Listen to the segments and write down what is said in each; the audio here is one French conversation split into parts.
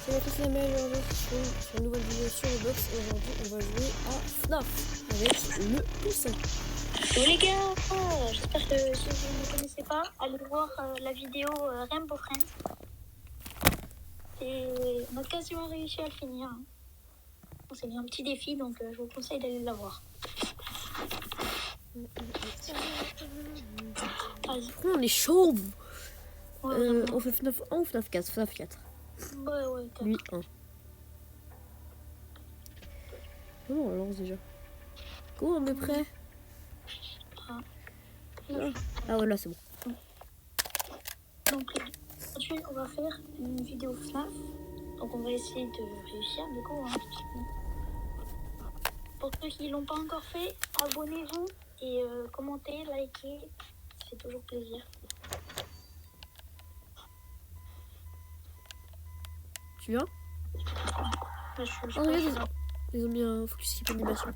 Salut à tous les mecs, aujourd'hui sur une nouvelle vidéo sur Roblox et aujourd'hui on va jouer à FNAF avec le poussin. Hello les gars, j'espère que si vous ne me connaissez pas, allez voir la vidéo Rainbow Friends. Et on a quasiment réussi à le finir. Hein. On s'est mis un petit défi donc je vous conseille d'aller la voir. Pourquoi on est chauve? Ouais, on fait FNAF 1 ou FNAF 4? FNAF 4. Ouais, Lui 1. Comment on lance déjà? Go, on est prêt? Ah ouais, là c'est bon. Donc aujourd'hui on va faire une vidéo FNAF. Donc on va essayer de réussir du coup. Hein. Pour ceux qui ne l'ont pas encore fait, abonnez-vous et commentez, likez. Ça fait toujours plaisir. Tu viens? Là, je Oh regarde, ils ont mis un focus skip animation.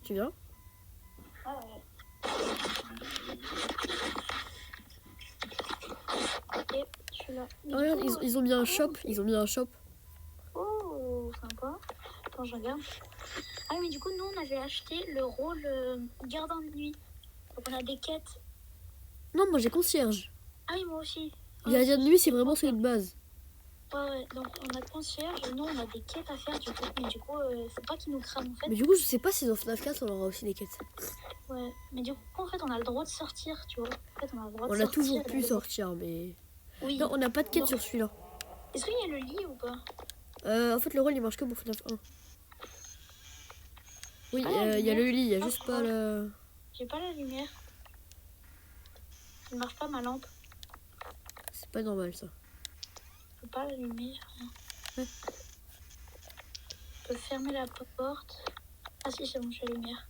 Tu viens? Ah ouais. Ok, je suis là. Oh regarde, ils ont mis un shop. Ils ont mis un shop. Oh, sympa. Attends, je regarde. Ah mais du coup, nous, on avait acheté le rôle gardien de nuit. Donc on a des quêtes. Non, moi j'ai concierge. Ah oui, moi aussi. Gardien de nuit, c'est vraiment celui de base. Ouais, donc on a concierge et nous, on a des quêtes à faire du coup. Mais du coup, faut pas qu'ils nous crament en fait. Mais du coup, je sais pas si dans FNAF 4 on aura aussi des quêtes. Ouais, mais du coup, en fait, on a le droit de sortir, tu vois. En fait, on a le droit de On sortir. a toujours pu sortir, mais... Oui. Non, on n'a pas de quête sur celui-là. Est-ce qu'il y a le lit ou pas? En fait, le rôle, il marche que pour FNAF 1. Oui, il y a le lit, il y a juste pas la... J'ai pas la lumière. Il marche pas ma lampe. C'est pas normal, ça. J'ai pas la lumière. Ouais. Je peux fermer la porte. Ah si, c'est bon, j'ai la lumière.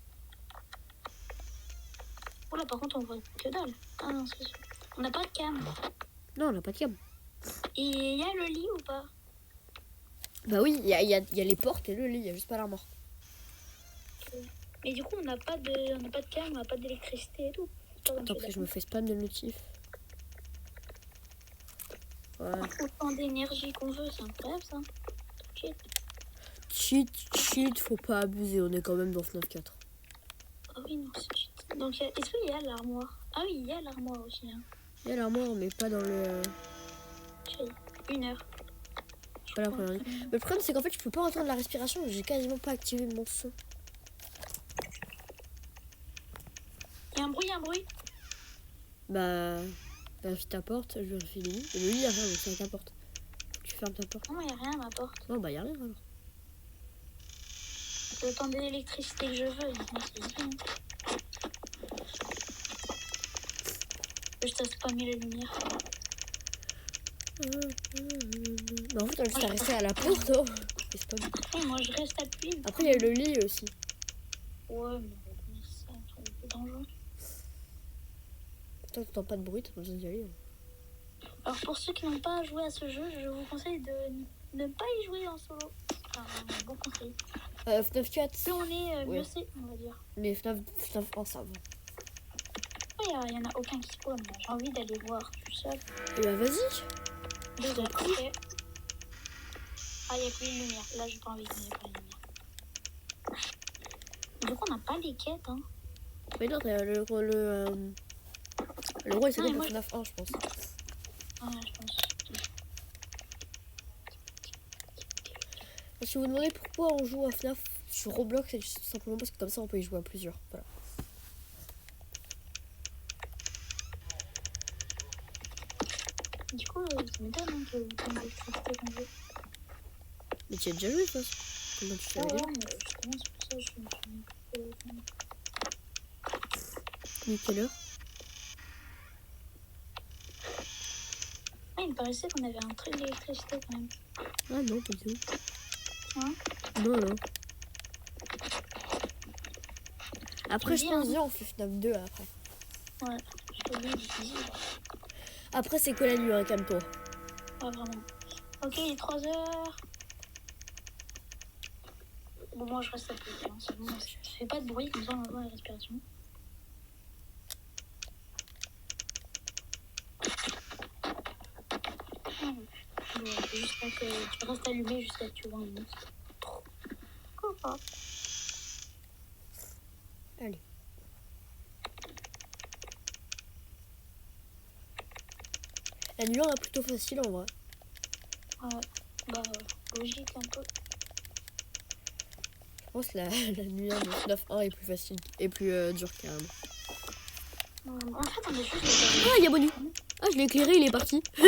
Oh là, par contre, on voit que dalle. Ah non, c'est sûr. On n'a pas de cam. Non, on n'a pas de cam. Et il y a le lit ou pas? Bah oui, il y a les portes et le lit, il y a juste pas l'armoire. Mais du coup, on n'a pas de cam, on n'a pas d'électricité et tout. Attends, parce que je me fais spam de notifs. Ouais. Autant d'énergie qu'on veut, c'est incroyable ça. Cheat, faut pas abuser, on est quand même dans FNAF 4. Ah oui, non, c'est cheat. Donc, est-ce qu'il y a l'armoire? Ah oui, il y a l'armoire aussi. Hein. Il y a l'armoire, mais pas dans le... 1 heure. Pas la première ligne. Mais le problème, c'est qu'en fait, je peux pas entendre la respiration, j'ai quasiment pas activé mon son. Il y a un bruit. Bah, vérifie ta porte, je vérifie le lit. Et le lit, il y a rien, donc c'est à ta porte. Tu fermes ta porte. Non, il n'y a rien à ma porte. Non, bah, il y a rien alors. C'est autant d'électricité que je veux. Je t'ai spammé la lumière. Bah, en fait, on juste à rester à la porte. Oh. Oui, moi je reste appuyé. Après, il y a le lit aussi. Ouais, mais c'est un peu dangereux. Toi, t'entends pas de bruit, t'as pas besoin d'y aller. Alors, pour ceux qui n'ont pas joué à ce jeu, je vous conseille de ne pas y jouer en solo. Enfin, un bon conseil. FNAF 4. Plus on est, mieux ouais. c'est, on va dire. Mais FNAF 1, ça va. Il n'y en a aucun qui spawn. J'ai envie d'aller voir. Je suis seule. Et bah, vas-y. 2 heures. Ok. Ah, il n'y a plus une lumière. Là, j'ai pas envie qu'il n'y ait pas de lumière. Du coup, on n'a pas les quêtes, hein. Mais non, le roi, il s'appelle FNAF 1, je pense. Ouais, je pense. Si vous vous demandez pourquoi on joue à FNAF sur Roblox, c'est tout simplement parce que comme ça, on peut y jouer à plusieurs. Voilà. Du coup, ça m'étonne hein, que vous ayez l'électricité qu'on veut. Mais tu as déjà joué, toi? Comment tu fais Ouais, mais justement, c'est pour ça que je suis Mais quelle heure? Ah, il me paraissait qu'on avait un truc d'électricité quand même. Ah non, pas du tout. Hein? Non. Après, je pense bien on fait FNAF 2 après. Ouais, je te dis difficile. Après, c'est que la nuit, hein, calme-toi. Ouais, vraiment. Ok, il est 3 heures. Bon, moi je reste à plus. Hein. C'est bon, je fais pas de bruit, comme ça on entend la respiration. jusqu'à que tu restes allumé jusqu'à que tu vois un monstre. Pourquoi pas? Allez. La nuit est plutôt facile en vrai. Ouais, bah logique un peu. Je pense que la nuit de FNAF 1 est plus facile et plus dure carrément. En fait, on est juste. Ah, il y a Bonnie. Ah, je l'ai éclairé, il est parti. Ah,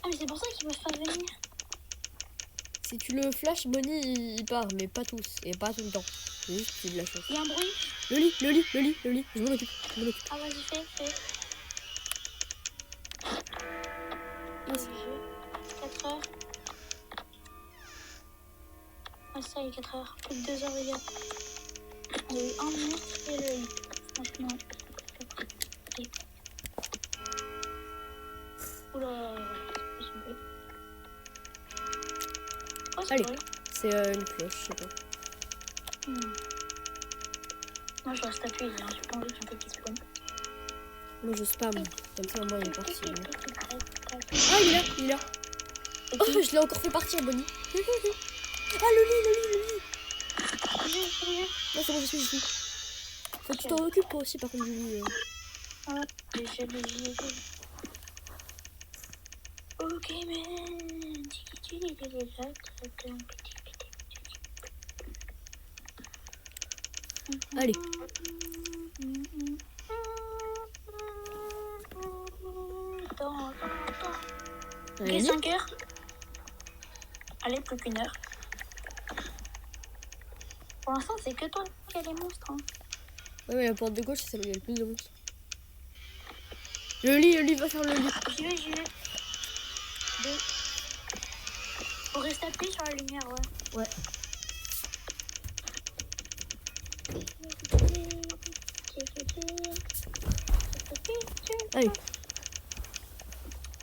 mais c'est pour ça qu'ils peuvent pas venir. Si tu le flash, Bonnie il part, mais pas tous et pas tout le temps. C'est juste qu'il a de la chance. Il y a un bruit. Le lit. Je m'en occupe. Ah, vas-y, fais. Yes. 4 heures. Ah, ça, il est 4 heures. Plus de 2 heures, les gars. On a eu un monstre et le lit. Franchement. Et... Oula. Oh, c'est Allez. vrai. C'est une cloche, je sais pas. Moi, je reste appuyé, hein. J'ai pas envie qu'il y ait un peu qui spawn. Moi je spam. Comme ça, moi il est parti. Ah, Ah, il est là. Oh, je l'ai encore fait partir, Bonnie. Ah, le lit. Non, c'est bon, je suis. Faut que tu t'en occupes toi aussi, par contre, du lit. Ah, j'ai le gilet. Ok, man. Allez. Ok, 5 heures. Allez, plus qu'une heure. Pour l'instant, c'est que toi qui as les monstres. Hein. Ouais, mais la porte de gauche, c'est celle où il y a le plus de monstres. Le lit, va faire le lit. J'y vais. 2. Faut rester appuyé sur la lumière, ouais. Ouais. Allez.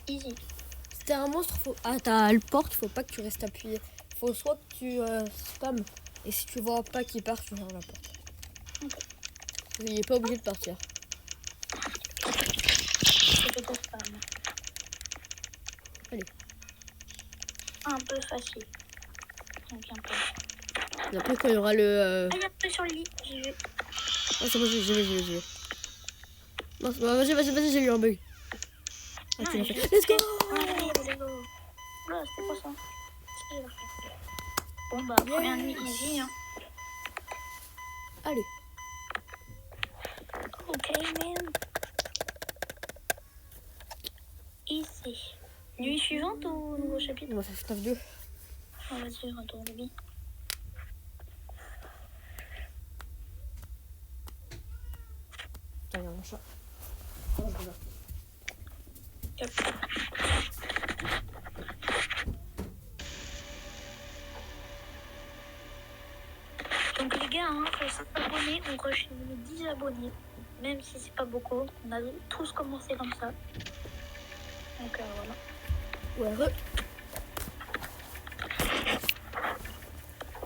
Easy. Si t'es un monstre, faut. Ah, t'as le porte, faut pas que tu restes appuyé. Faut soit que tu spam. Et si tu vois pas qu'il part, tu fermes la porte. Ok. Il est pas obligé de partir. C'est plutôt spam. Allez. Un peu facile. Donc un peu. Et après, quand il y aura le. Ah, il y a un peu sur le lit. J'y vais. Ah, c'est bon, j'y vais. Non, vas-y, j'ai eu un bug. Ah, tu l'as fait. Let's go! Allez, go. Oula, c'était quoi ça? C'est ce que j'ai fait. Bon, bah, première nuit easy, hein. Allez. Ok, man. Easy. Nuit suivante ou nouveau chapitre? On va faire FNAF 2. Ah, vas-y, retour de vie. Tiens, regarde mon chat. Donc les gars, hein, faut s'abonner, on rush les 10 abonnés, même si c'est pas beaucoup, on a tous commencé comme ça. Donc voilà. Ouais,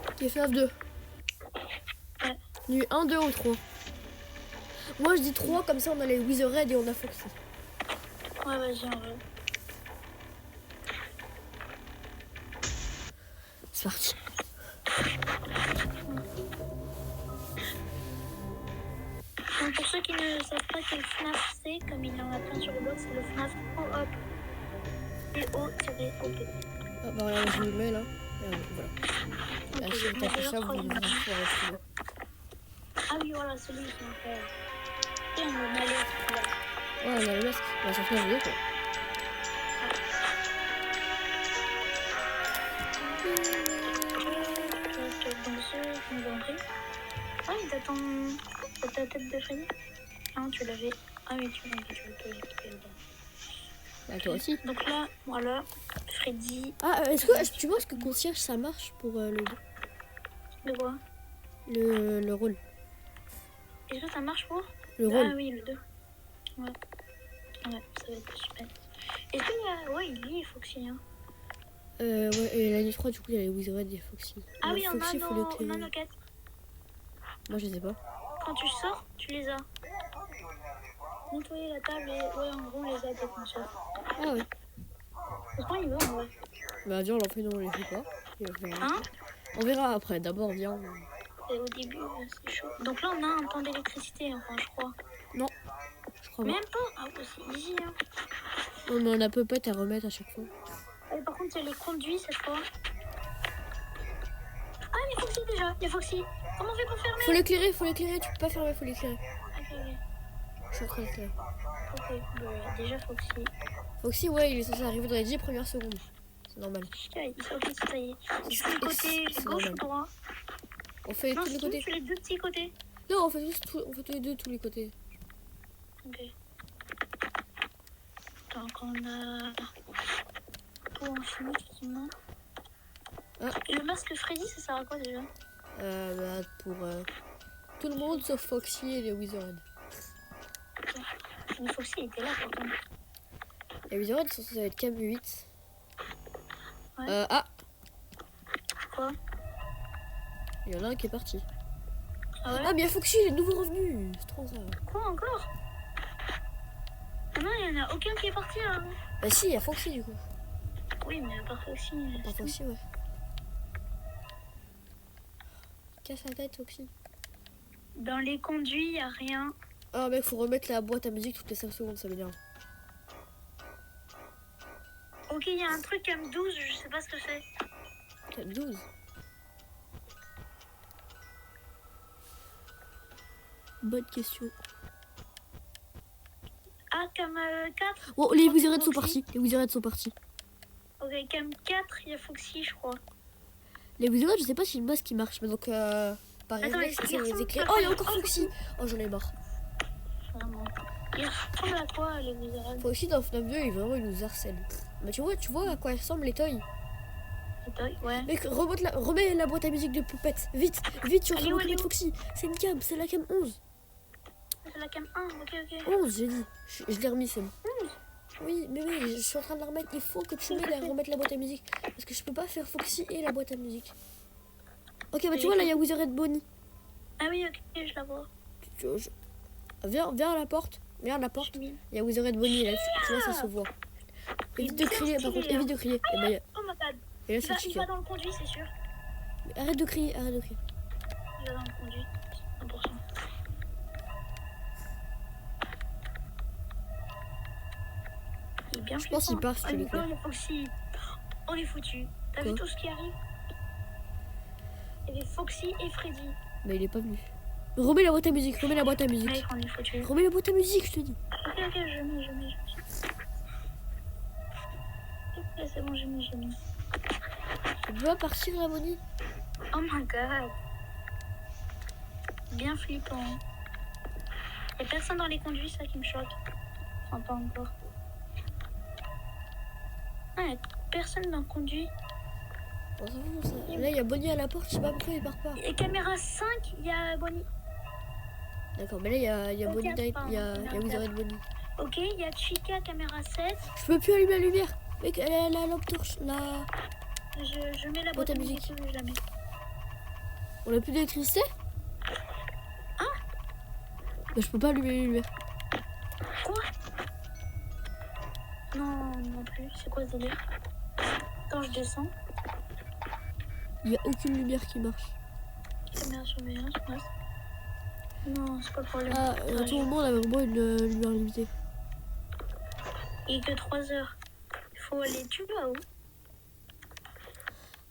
Ok, FNAF 2. Ouais. Nuit 1, 2 ou 3. Moi je dis 3, comme ça on a les Witherhead et on a Foxy. Ouais, vas-y, on va. C'est parti. Donc pour ceux qui ne savent pas quel FNAF c'est, comme il y en a plein sur le blog, c'est le FNAF Co-op. CO-OP. Ah bah regarde, je le mets là. Voilà. Là, si vous tapez ça, vous allez voir retrouver. Ah oui, voilà, celui qui m'a fait. Et on le met là. Ouais, on a le masque. On va sortir la vidéo quoi. Donc ceux qui nous ont pris. Ah, il t'attend. C'est ta tête de Freddy? Ah, tu l'avais. Ah oui, tu l'avais. Bah toi aussi. Donc là, voilà, Freddy. Ah, est-ce que tu vois ce que concierge ça marche pour le quoi? Le rôle. Est-ce que ça marche pour? Le rôle. Ah oui, le 2. Ouais. Ouais, ça va être super. Est-ce qu'il y a. Ouais, lui, il faut que s'il y a. Ouais, et l'année 3, du coup, il y a les Wizard et Foxy. Ah oui, Foxy, on a nos quêtes. Moi, je les ai pas. Quand tu sors, tu les as. Nettoyer la table et. Ouais, en gros, on les a dès qu'on sort. Ah ouais. Pourquoi il veut en vrai? Bah viens, on l'en fait, non, on les fait pas. Et on verra. Hein? On verra après. D'abord, viens. Et au début, c'est chaud. Donc là, on a un temps d'électricité, enfin, je crois. Non, je crois pas. Même pas? Ah, ouais, c'est easy, hein. Non, mais on a peut-être à remettre à chaque fois. Et par contre, il y a les conduits cette fois. Ah, il y a Foxy déjà. Il y a Foxy. Comment on fait pour fermer? Faut l'éclairer. Tu peux pas fermer, faut l'éclairer. Ok, ok. Je suis en train de l'éclairer. Ok, bah, déjà Foxy. Foxy, ouais, il est censé arriver dans les 10 premières secondes. C'est normal. Putain, il s'est ok, ça y est. Du côté C'est gauche normal. ou droit? On fait Non, tous les c'est côtés. sur les deux petits côtés. Non, on fait tous les deux tous les côtés. Ok. Donc on a tout infini quasiment. Ah. Et le masque Freddy, ça sert à quoi déjà? Bah, pour tout le monde sauf Foxy et les Wizards. Mais Foxy il était là pourtant. Les Wizards sont censés être Cam 8. Ouais. Ah, Quoi? il y en a un qui est parti. Ah ouais? Ah, mais il y a Foxy, il est de nouveau revenu. C'est trop grave. Quoi encore? Ah non, il n'y en a aucun qui est parti là. Bah si, il y a Foxy du coup. Oui, mais à part Foxy. Pas Foxy, ouais. Casse la tête, Foxy. Dans les conduits, il n'y a rien. Ah, mec, faut remettre la boîte à musique toutes les 5 secondes, ça m'énerve. Ok, il y a un truc M12, je sais pas ce que c'est. Cam 12. Bonne question. Ah, cam 4. Bon, les Wizards sont Foxy. partis. Les Wizards sont partis. Ok, cam 4, il y a Foxy, je crois. Les Wizards, je sais pas si le masque il marche, mais donc par Attends, réflexe, les c'est les garçons, éclairs. ça Oh, il y a fait- encore oh, Foxy. Oh, j'en ai marre. Vraiment. Il ressemble à quoi, les Wizards? Foxy dans FNAF 2, il nous harcèle. Mais tu vois à quoi ils ressemblent les toys. Ouais. Mec, remets la boîte à musique de Poupette. Vite, vite, tu Elle est où, elle est reconnais où? Foxy. C'est une cam, c'est la cam 11. C'est la cam 1, ok, ok. 11, j'ai dit. Je l'ai remis, c'est bon. Oui, mais oui, je suis en train de la remettre. Il faut que tu remettes la boîte à musique. Parce que je peux pas faire Foxy et la boîte à musique. Ok, bah tu vois, là, il y a Wizard Bonnie. Ah oui, ok, je la vois. Viens à la porte. Viens à la porte. Il y a Wizard Bonnie, là. Tu vois, ça se voit. Évite de crier, par contre, évite de crier. Et, bah, Oh my god. et là, Il c'est va chiant. dans le conduit, c'est sûr. Arrête de crier, arrête de crier. Il va dans le conduit, 100%. Il est bien Je pense qu'il part si tu les l'éclaires. Foxy. On est foutu. T'as Quoi? vu tout ce qui arrive? Il y avait Foxy et Freddy. Mais il est pas venu. Remets la boîte à musique, remets la boîte à musique. Mec, on est foutu. Remets la boîte à musique, je te dis. Ok, ok, je mets. Ok, c'est bon, j'ai mis. Tu peux pas partir, la Bonnie? Oh my god. Bien flippant. Y'a personne dans les conduits, ça qui me choque. Enfin, pas encore. Ah, y'a personne dans le conduit. On s'en fout, ça. Là, il y a Bonnie à la porte, je sais pas pourquoi il part pas. Et caméra 5, il y a Bonnie. D'accord, mais là, il y a Ok, Bonnie, il y a pardon, Wizard Bonnie. Ok, il y a Chica, caméra 7. Je peux plus allumer la lumière. Mec, elle a la lampe torche, là. Je mets la boîte à musique. Je la mets. On a plus d'électricité? Hein? Bah, je peux pas allumer la lumière. Quoi? Non plus. C'est quoi ce délire? Quand je descends, Il y a aucune lumière qui marche. caméra surveillance, passe. Non, c'est pas le problème. Ah, à tout moment, on avait vraiment une lumière limitée. Il est que 3 heures. Il faut aller, tu vas où?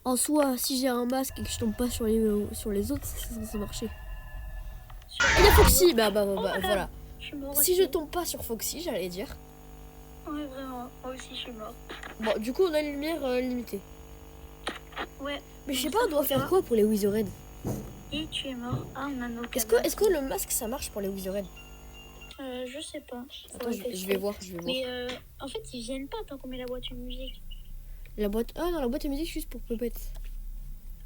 En soi, si j'ai un masque et que je tombe pas sur les autres, c'est censé marcher. Il y a Foxy! Bah, voilà. Je suis mort Si aussi. je tombe pas sur Foxy, j'allais dire. Ouais, vraiment. Moi aussi, je suis mort. Bon, du coup, on a une lumière limitée. Ouais. Mais je sais pas, on doit faire quoi pour les Wizards? Et tu es mort. Ah, on a nos Est-ce que le masque, ça marche pour les Wizards? Je sais pas. Attends, je vais voir. Mais en fait, ils viennent pas tant qu'on met la boîte de musique. La boîte... Ah non, la boîte à musique juste pour Puppet.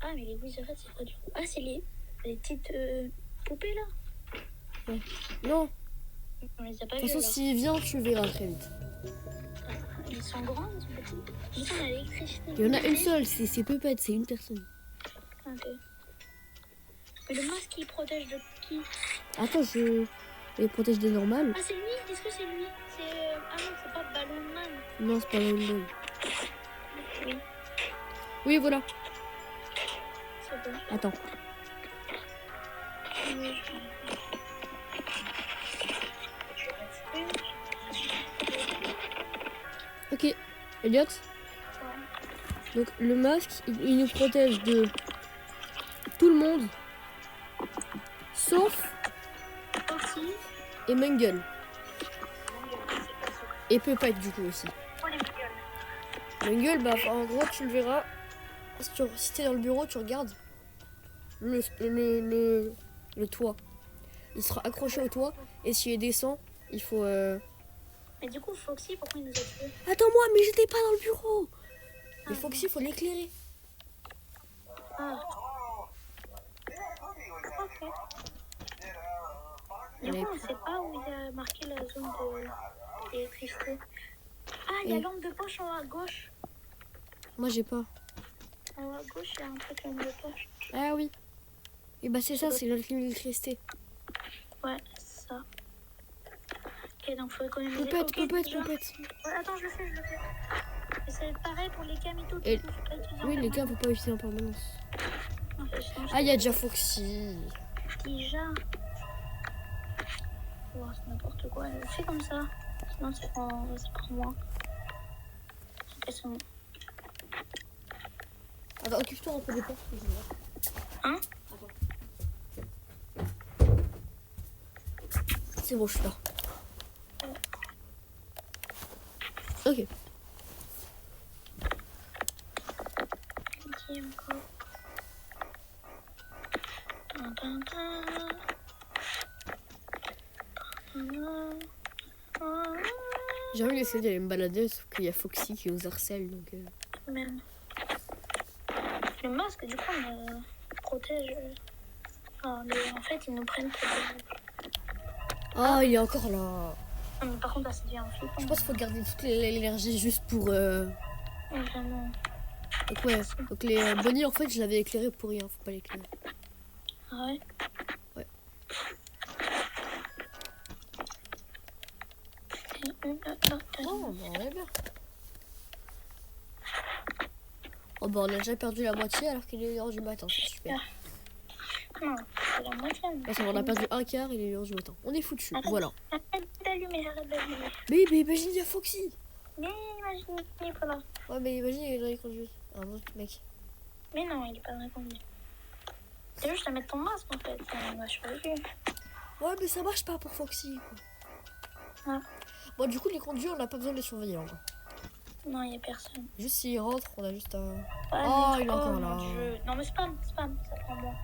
Ah, mais les Wizards, c'est quoi du coup? Ah, c'est les petites poupées là? Non, On les a pas de toute vues façon, alors. s'il vient, tu verras très vite. Ils sont grands, ils sont petits. Ils ont l'électricité. Il y en a une seule, c'est Puppet, c'est une personne. Ok. Mais le masque, il protège de qui? Attends, je les protège des normales. Ah, c'est lui? Est-ce que c'est lui? C'est. Ah non, c'est pas Ballon Man. Non, c'est pas la même. Oui, Oui, voilà. c'est bon. Attends. Oui, Ok. Elliot. Donc le masque, il nous protège de tout le monde, sauf Foxy. Mangle. Et Puppet du coup aussi. Oh, les gueules. Mangle, bah en gros tu le verras. Si t'es dans le bureau, tu regardes le toit. Il sera accroché au toit et s'il descend, il faut... Mais du coup, Foxy, pourquoi il nous a tués? Attends-moi, mais j'étais pas dans le bureau. Mais Foxy, il faut l'éclairer. Ah. Ok. Du Allez. coup, on sait pas où il y a marqué la zone d'électricité. Ah, il y a Et- lampe de poche en haut à gauche. Moi j'ai pas. En haut à gauche, il y a un truc lampe de poche. Ah oui. Et bah c'est ça, c'est l'électricité. Ouais, c'est ça. Ok, donc faut économiser. Puppet, Ok, déjà. Puppet. Ouais, attends, je le fais. Et c'est pareil pour les cams et tout. Et- Du coup, faut pas utiliser en Oui, les gars, faut permanence. pas utiliser en permanence. Non, sinon, Ah, il y a déjà Foxy. déjà. Oh, c'est n'importe quoi. Fais comme ça. Sinon, c'est pour moi. Ok, c'est bon. Attends, occupe-toi un peu des portes. Hein? C'est bon, je suis là. Ok. Ok, encore. Tin, tin, tin. J'ai envie d'essayer d'aller me balader, sauf qu'il y a Foxy qui nous harcèle. Donc, Même. Le masque, du coup, me protège. Enfin, en fait, ils nous prennent pour des... Ah, il est encore là. Ah, mais par contre, là, ça devient un flippant. Je pense qu'il faut garder toute l'énergie juste pour... Vraiment. Donc ouais, donc les Bonnie, en fait, je l'avais éclairé pour rien. Faut pas l'éclairer. Ah ouais? Ouais. Oh, bah on est bien. Oh bah on a déjà perdu la moitié alors qu'il est 1h du matin, c'est super. Non, c'est la moitié. Bah, ça va, on a perdu un quart, il est 1h du matin. On est foutu, Arrête. voilà. Arrête d'allumer, arrête d'allumer. Mais imagine, il y a Foxy. Mais imagine, il est pas là. Ouais, mais imagine, il est dans les conduites. Un autre mec. Mais non, il est pas répondu. C'est juste à mettre ton masque en fait. On va choisir. Ouais, mais ça marche pas pour Foxy. Quoi. Ah. Bon, du coup, les conduits, on n'a pas besoin de les surveiller. Encore. Non, il y a personne. Juste s'il rentre, on a juste à... Ah, Oh, mais- il est encore mon là. Dieu. Non, mais spam, ça prend moins.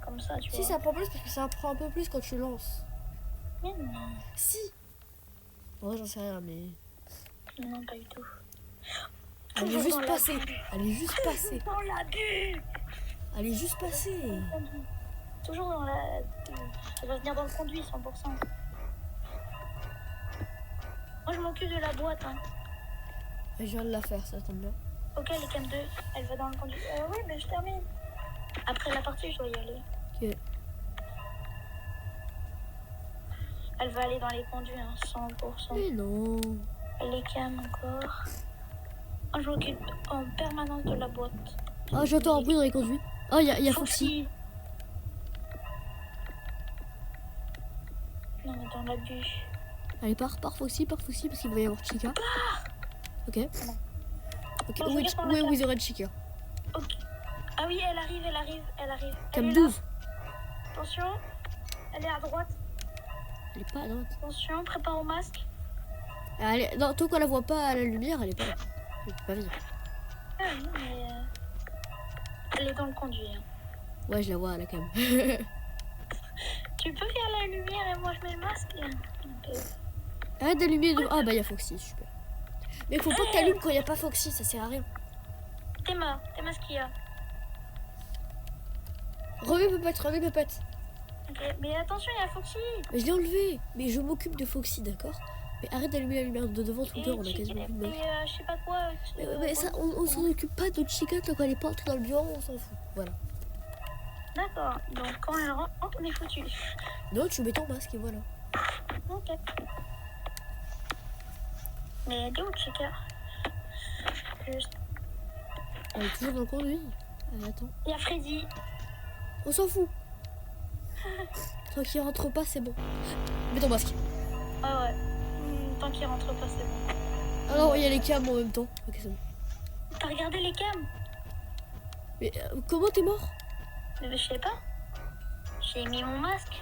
Comme ça, tu Si, vois. ça prend plus parce que ça prend un peu plus quand tu lances. Mais non. Si. Ouais, j'en sais rien, mais... Non, pas du tout. Elle est Toujours juste dans passée. l'abus. Elle est juste passée. Dans l'abus. Elle est juste passée. Toujours dans la... Elle va venir dans le conduit, 100%. Moi, je m'occupe de la boîte, hein. Je viens de la faire, ça tombe bien. Ok, les cam 2, elle va dans le conduit. Oui, mais je termine. Après la partie, je dois y aller. Ok. Elle va aller dans les conduits, hein, 100%. Mais non. Les cams encore. Moi, je m'occupe en permanence de la boîte. Ah, j'entends un bruit dans les conduits. Oh, il y a Foxy. Non, mais dans l'abus. Allez, pars Foxy, parce qu'il va y avoir Chica. Ok. Ok, Non, je où veux dire qu'on est the red Chica? Ok. Ah oui, elle arrive. Cam Elle est 12. là. Attention, elle est à droite. Elle est pas à droite. Attention, prépare au masque. Allez, non, tant qu'on la voit pas à la lumière, elle est pas là. Elle est pas visible. Ah oui, mais... Elle est dans le conduit. Hein. Ouais, je la vois à la cam. Tu peux faire la lumière et moi je mets le masque. Ok. Arrête d'allumer. Ah, bah, il y a Foxy, super. Mais faut pas que t'allumes quand il y a pas Foxy, ça sert à rien. T'es masque qu'il y a. Remets Puppet. Ok, mais attention, il y a Foxy. Mais je l'ai enlevé. Mais je m'occupe de Foxy, d'accord? Mais arrête d'allumer la lumière de devant tout le temps, on a quasiment plus de mecs. je sais pas quoi. Mais ça, on s'en occupe pas de Chica tant qu'elle est pas entrée dans le bureau, on s'en fout. Voilà. D'accord, donc quand elle rentre, on est foutu. Non, tu mets ton masque et voilà. Ok. Mais elle est où, Chica? juste. Elle est toujours dans le conduit. Attends. Il y a Freddy. On s'en fout. Tant qu'il rentre pas, c'est bon. Mets ton masque. Ah ouais. Tant qu'il rentre pas, c'est bon. Ah non, il y a les cams en même temps. Ok, c'est bon. T'as regardé les cams? Mais comment t'es mort? Je sais pas. J'ai mis mon masque.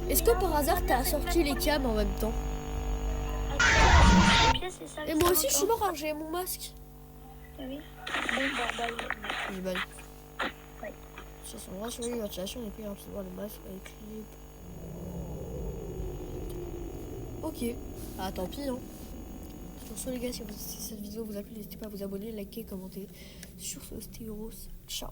Est-ce que par hasard t'as sorti les cams en même temps? Et moi aussi je suis mort, hein, j'ai mon masque. Oui. Bon, bah, J'ai balle. Ouais. Sur son bras, surveiller votre situation et puis recevoir le masque avec clip. Ok. Ah tant pis hein. Sur ce les gars, si cette vidéo vous a plu, n'hésitez pas à vous abonner, liker, commenter. Sur ce, c'était Euros. Ciao.